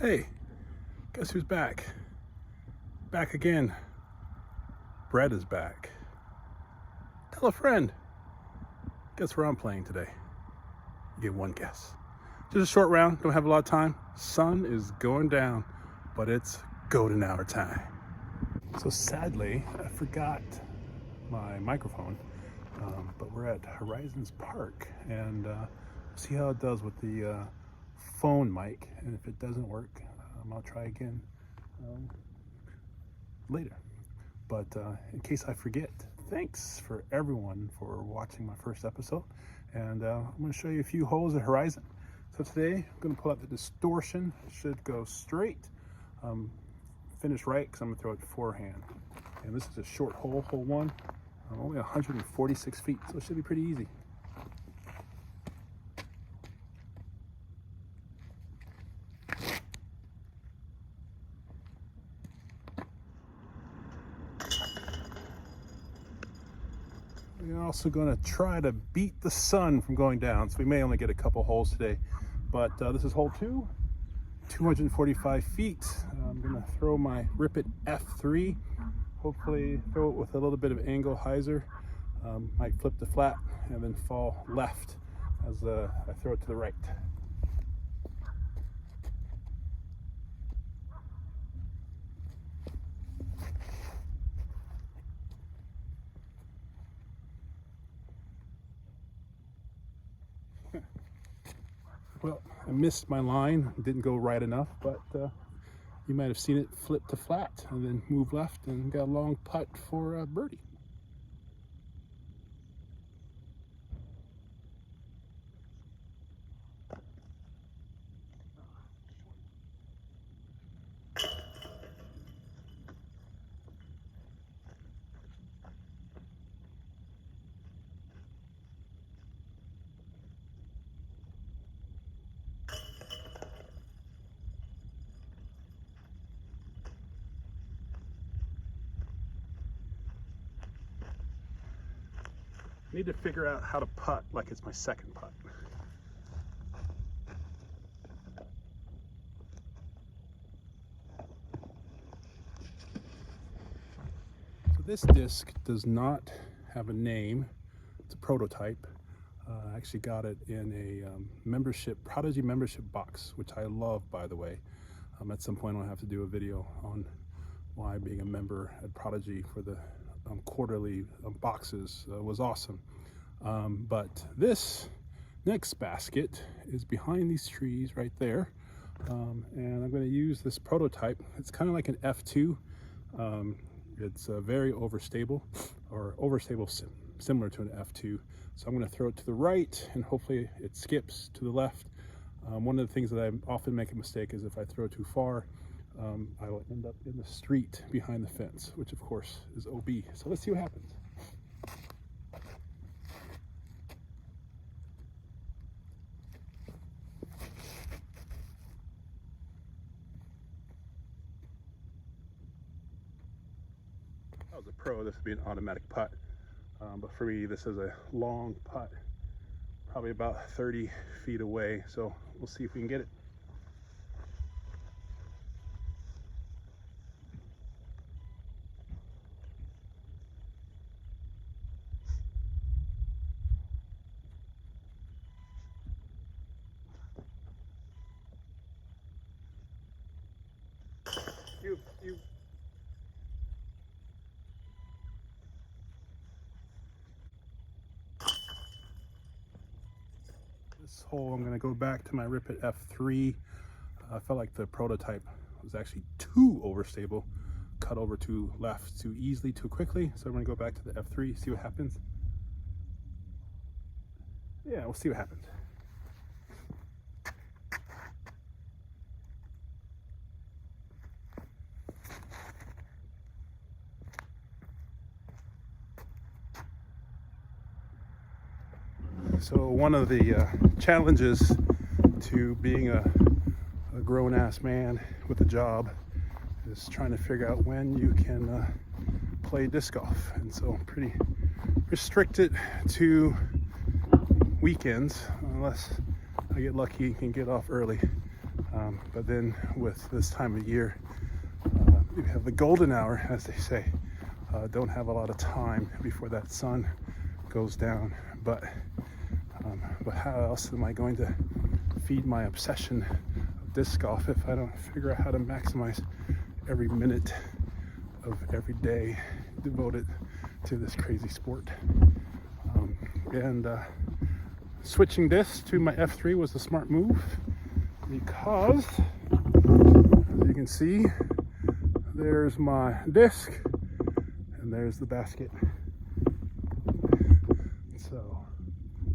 Hey, guess who's back? Back again. Brett is back. Tell a friend. Guess where I'm playing today? You get one guess. Just a short round, don't have a lot of time. Sun is going down, but it's golden hour time. So sadly, I forgot my microphone, but we're at Horizons Park, and see how it does with the phone mic, and if it doesn't work, I'll try again later. But in case I forget, thanks for everyone for watching my first episode, and I'm going to show you a few holes at Horizon. So today I'm going to pull out the distortion. It should go straight, finish right, because I'm going to throw it forehand. And this is a short hole, hole one, only 146 feet, so it should be pretty easy. We're also going to try to beat the sun from going down, so we may only get a couple holes today. But this is hole two, 245 feet. I'm going to throw my Rip It F3. Hopefully throw it with a little bit of angle hyzer. Might flip the flat and then fall left as I throw it to the right. Well, I missed my line, didn't go right enough, but you might have seen it flip to flat and then move left and got a long putt for a birdie. I need to figure out how to putt like it's my second putt. So this disc does not have a name. It's a prototype. I actually got it in a Prodigy membership box, which I love, by the way. At some point I'll have to do a video on why being a member at Prodigy for the quarterly boxes was awesome. But this next basket is behind these trees right there, and I'm going to use this prototype. It's kind of like an F2. It's very overstable, similar to an F2. So I'm going to throw it to the right, and hopefully it skips to the left. One of the things that I often make a mistake is if I throw too far, I will end up in the street behind the fence, which of course is OB. So let's see what happens. If I was a pro, this would be an automatic putt. But for me, this is a long putt, probably about 30 feet away. So we'll see if we can get it. This hole, I'm going to go back to my Rip It F3. I felt like the prototype was actually too overstable, cut over too left too easily, too quickly. So I'm going to go back to the F3, see what happens. Yeah, we'll see what happens. So one of the challenges to being a grown-ass man with a job is trying to figure out when you can play disc golf. And so I'm pretty restricted to weekends, unless I get lucky and get off early. But then with this time of year, we have the golden hour, as they say. Don't have a lot of time before that sun goes down. But how else am I going to feed my obsession of disc golf if I don't figure out how to maximize every minute of every day devoted to this crazy sport? Switching discs to my F3 was a smart move because, as you can see, there's my disc and there's the basket. So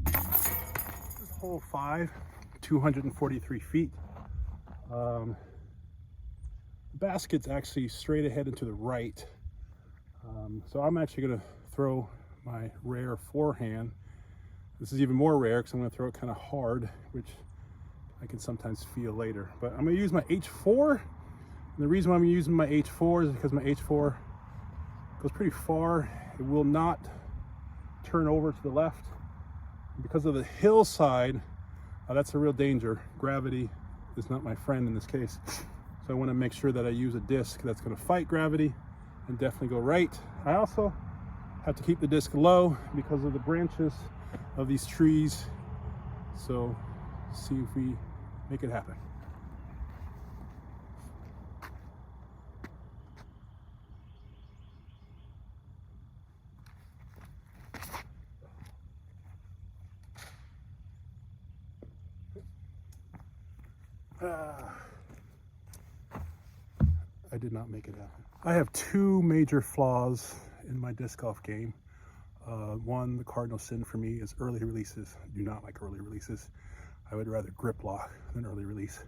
this is hole 5, 243 feet. The basket's actually straight ahead and to the right. So I'm actually going to throw my rare forehand. This is even more rare because I'm going to throw it kind of hard, which I can sometimes feel later. But I'm going to use my H4. And the reason why I'm using my H4 is because my H4 goes pretty far. It will not turn over to the left. Because of the hillside, that's a real danger. Gravity is not my friend in this case. So I want to make sure that I use a disc that's going to fight gravity and definitely go right. I also have to keep the disc low because of the branches of these trees. So see if we make it happen. I did not make it happen. I have two major flaws in my disc golf game. One, the cardinal sin for me is early releases. I do not like early releases. I would rather grip lock than early release.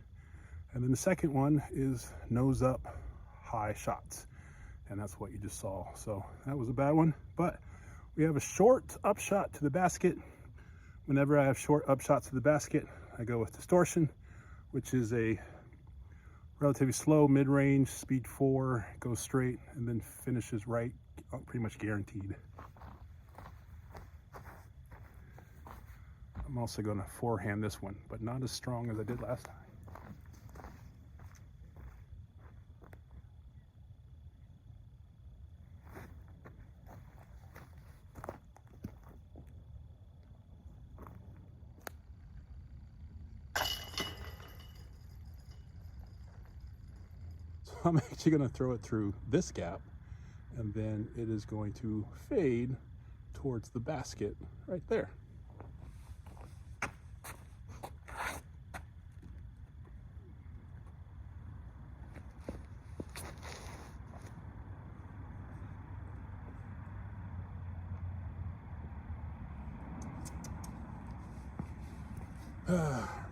And then the second one is nose up high shots. And that's what you just saw. So that was a bad one. But we have a short upshot to the basket. Whenever I have short upshots to the basket, I go with distortion, which is a relatively slow mid-range, speed 4, goes straight, and then finishes right, pretty much guaranteed. I'm also going to forehand this one, but not as strong as I did last time. So I'm actually going to throw it through this gap, and then it is going to fade towards the basket right there.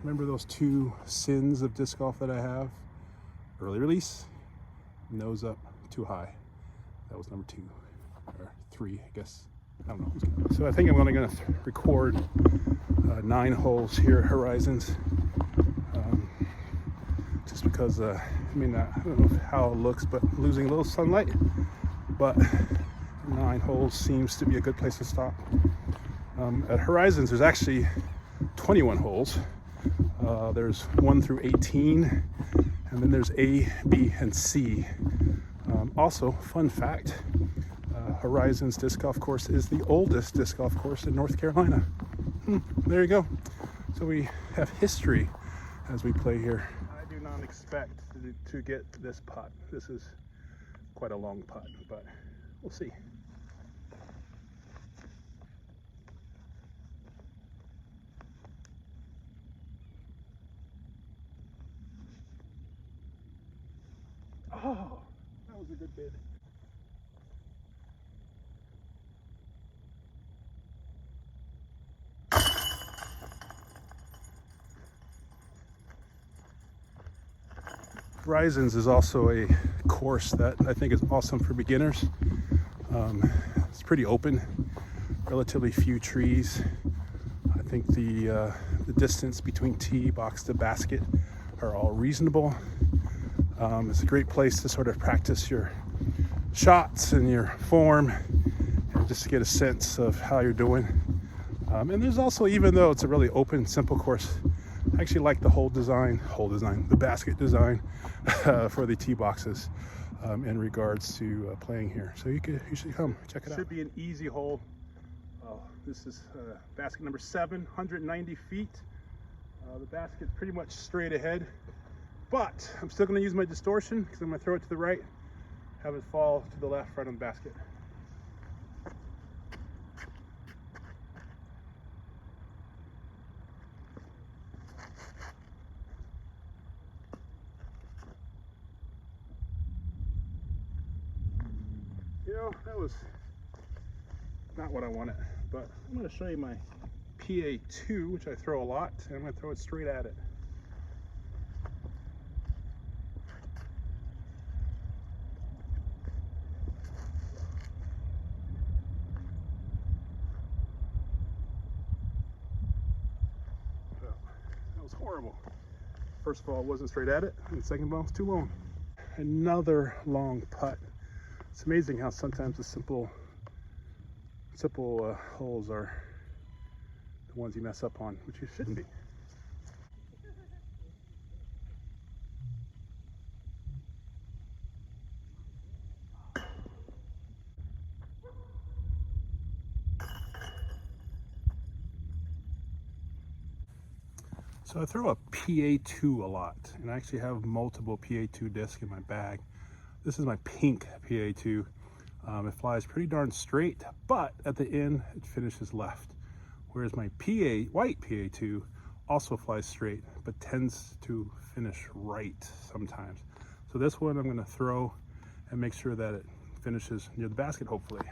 Remember those two sins of disc golf that I have? Early release, nose up too high. That was number 2 or 3, I guess. I don't know. So I think I'm only going to record 9 holes here at Horizons, just because I don't know how it looks, but losing a little sunlight. But 9 holes seems to be a good place to stop. At Horizons, there's actually 21 holes. There's 1 through 18, and then there's A, B, and C. Also, fun fact, Horizons disc golf course is the oldest disc golf course in North Carolina. There you go. So we have history as we play here. I do not expect to get this putt. This is quite a long putt, but we'll see. Oh, that was a good bid. Horizons is also a course that I think is awesome for beginners. It's pretty open, relatively few trees. I think the distance between tee box to basket are all reasonable. It's a great place to sort of practice your shots and your form and just to get a sense of how you're doing. And there's also, even though it's a really open, simple course, I actually like the the basket design for the tee boxes in regards to playing here. So you should come check it out. Should be an easy hole. This is basket number 7, 190 feet. The basket's pretty much straight ahead, but I'm still going to use my distortion because I'm going to throw it to the right, have it fall to the left right on the basket. You know, that was not what I wanted, but I'm going to show you my PA2, which I throw a lot, and I'm going to throw it straight at it. That was horrible. First of all, it wasn't straight at it, and second of all, it was too long. Another long putt. It's amazing how sometimes the simple holes are the ones you mess up on, which you shouldn't be. So I throw a PA2 a lot, and I actually have multiple PA2 discs in my bag. This is my pink PA2. It flies pretty darn straight, but at the end it finishes left. Whereas my white PA2 also flies straight, but tends to finish right sometimes. So this one I'm going to throw and make sure that it finishes near the basket, hopefully.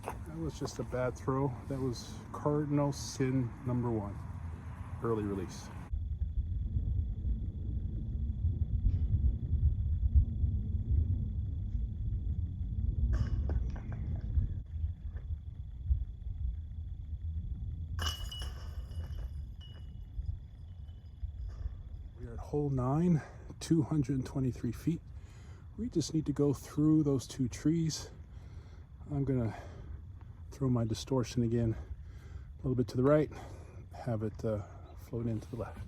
That was just a bad throw. That was Cardinal sin number 1, early release. We're at hole 9, 223 feet. We just need to go through those 2 trees. I'm gonna throw my distortion again a little bit to the right, have it float into the left.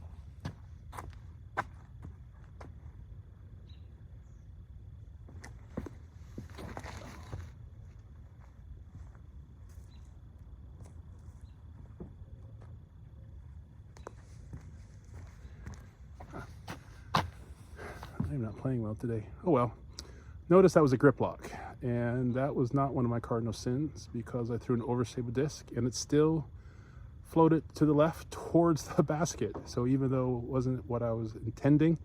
I'm not playing well today. Oh well. Notice that was a grip lock, and that was not one of my cardinal sins because I threw an overstable disc and it still floated to the left towards the basket. So even though it wasn't what I was intending,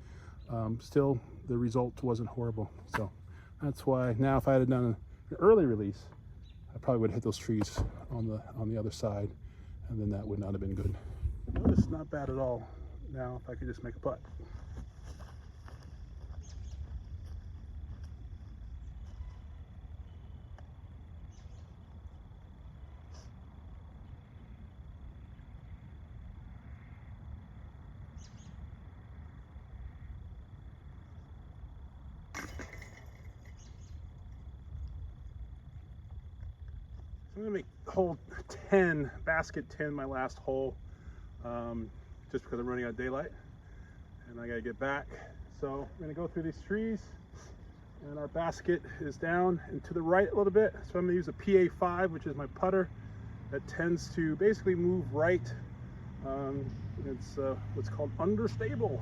still the result wasn't horrible. So that's why now if I had done an early release, I probably would have hit those trees on the other side, and then that would not have been good. Notice not bad at all. Now if I could just make a putt. I'm gonna make hole 10, basket 10, my last hole, just because I'm running out of daylight and I gotta get back. So I'm gonna go through these trees, and our basket is down and to the right a little bit. So I'm gonna use a PA5, which is my putter that tends to basically move right. It's what's called understable.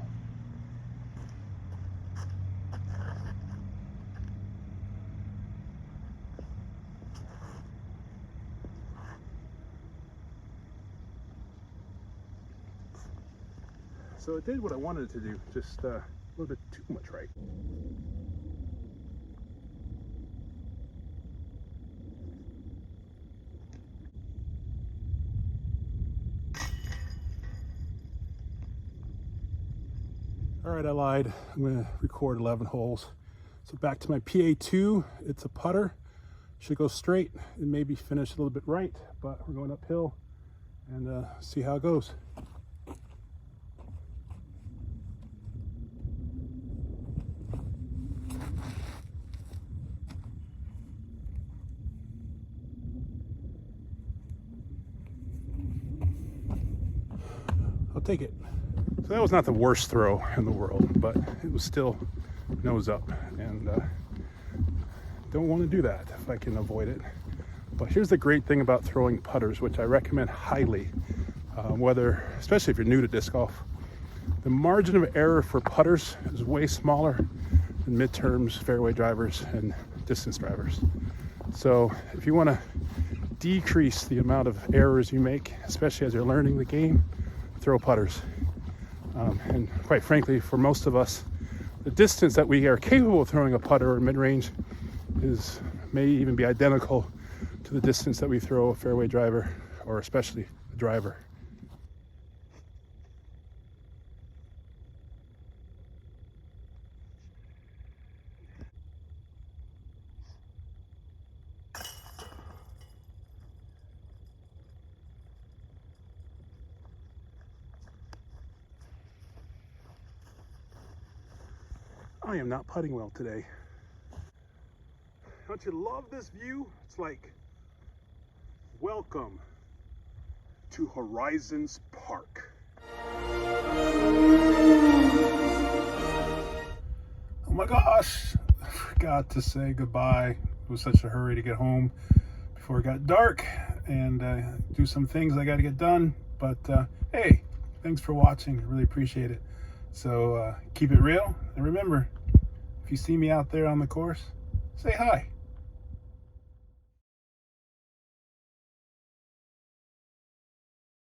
So it did what I wanted it to do, just a little bit too much right. All right, I lied. I'm gonna record 11 holes. So back to my PA2, it's a putter. Should go straight and maybe finish a little bit right, but we're going uphill and see how it goes. take it. So that was not the worst throw in the world, but it was still nose up, and don't want to do that if I can avoid it. But here's the great thing about throwing putters, which I recommend highly, especially if you're new to disc golf. The margin of error for putters is way smaller than midterms, fairway drivers, and distance drivers. So if you want to decrease the amount of errors you make, especially as you're learning the game, throw putters. And quite frankly, for most of us, the distance that we are capable of throwing a putter or mid-range may even be identical to the distance that we throw a fairway driver, or especially a driver. I am not putting well today. Don't you love this view? It's like, welcome to Horizons Park. Oh my gosh, I forgot to say goodbye. It was such a hurry to get home before it got dark and do some things I got to get done. But hey, thanks for watching. I really appreciate it. So keep it real, and remember, if you see me out there on the course, say hi.